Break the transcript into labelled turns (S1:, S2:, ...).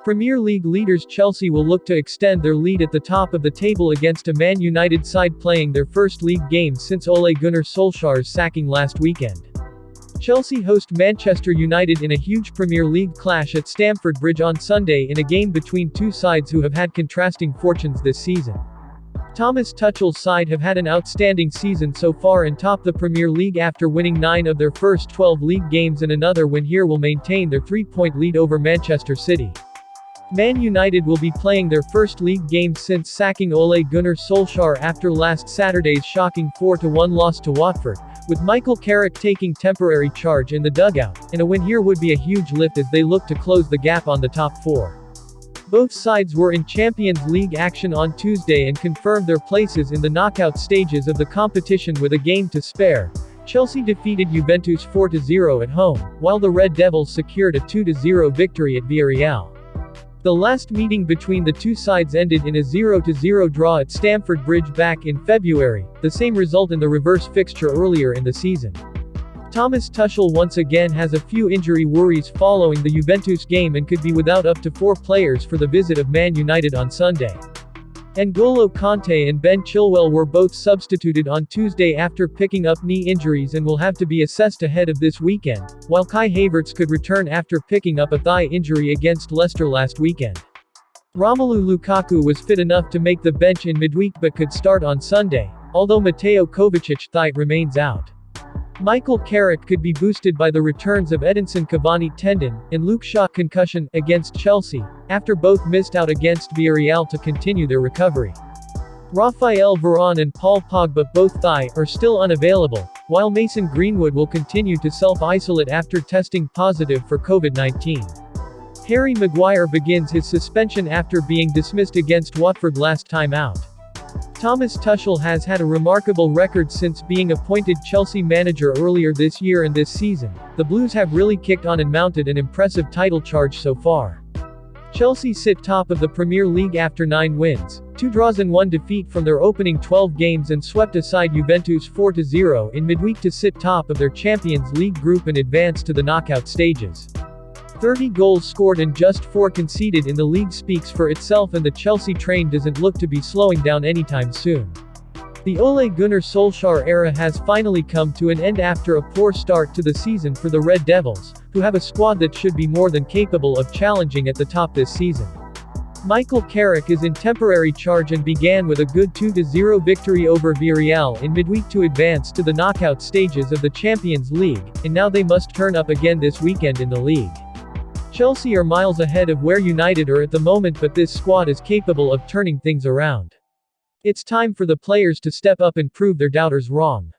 S1: Premier League leaders Chelsea will look to extend their lead at the top of the table against a Man United side playing their first league game since Ole Gunnar Solskjaer's sacking last weekend. Chelsea host Manchester United in a huge Premier League clash at Stamford Bridge on Sunday in a game between two sides who have had contrasting fortunes this season. Thomas Tuchel's side have had an outstanding season so far and top the Premier League after winning 9 of their first 12 league games, and another win here will maintain their 3-point lead over Manchester City. Man United will be playing their first league game since sacking Ole Gunnar Solskjaer after last Saturday's shocking 4-1 loss to Watford, with Michael Carrick taking temporary charge in the dugout, and a win here would be a huge lift as they look to close the gap on the top 4. Both sides were in Champions League action on Tuesday and confirmed their places in the knockout stages of the competition with a game to spare. Chelsea defeated Juventus 4-0 at home, while the Red Devils secured a 2-0 victory at Villarreal. The last meeting between the two sides ended in a 0-0 draw at Stamford Bridge back in February, the same result in the reverse fixture earlier in the season. Thomas Tuchel once again has a few injury worries following the Juventus game and could be without up to 4 players for the visit of Man United on Sunday. N'Golo Kanté and Ben Chilwell were both substituted on Tuesday after picking up knee injuries and will have to be assessed ahead of this weekend, while Kai Havertz could return after picking up a thigh injury against Leicester last weekend. Romelu Lukaku was fit enough to make the bench in midweek but could start on Sunday, although Mateo Kovacic's thigh remains out. Michael Carrick could be boosted by the returns of Edinson Cavani tendon and Luke Shaw concussion against Chelsea, after both missed out against Villarreal to continue their recovery. Raphael Varane and Paul Pogba, both thigh, are still unavailable, while Mason Greenwood will continue to self-isolate after testing positive for COVID-19. Harry Maguire begins his suspension after being dismissed against Watford last time out. Thomas Tuchel has had a remarkable record since being appointed Chelsea manager earlier this year, and this season, the Blues have really kicked on and mounted an impressive title charge so far. Chelsea sit top of the Premier League after 9 wins, 2 draws and 1 defeat from their opening 12 games, and swept aside Juventus 4-0 in midweek to sit top of their Champions League group and advance to the knockout stages. 30 goals scored and just 4 conceded in the league speaks for itself, and the Chelsea train doesn't look to be slowing down anytime soon. The Ole Gunnar Solskjaer era has finally come to an end after a poor start to the season for the Red Devils, who have a squad that should be more than capable of challenging at the top this season. Michael Carrick is in temporary charge and began with a good 2-0 victory over Villarreal in midweek to advance to the knockout stages of the Champions League, and now they must turn up again this weekend in the league. Chelsea are miles ahead of where United are at the moment, but this squad is capable of turning things around. It's time for the players to step up and prove their doubters wrong.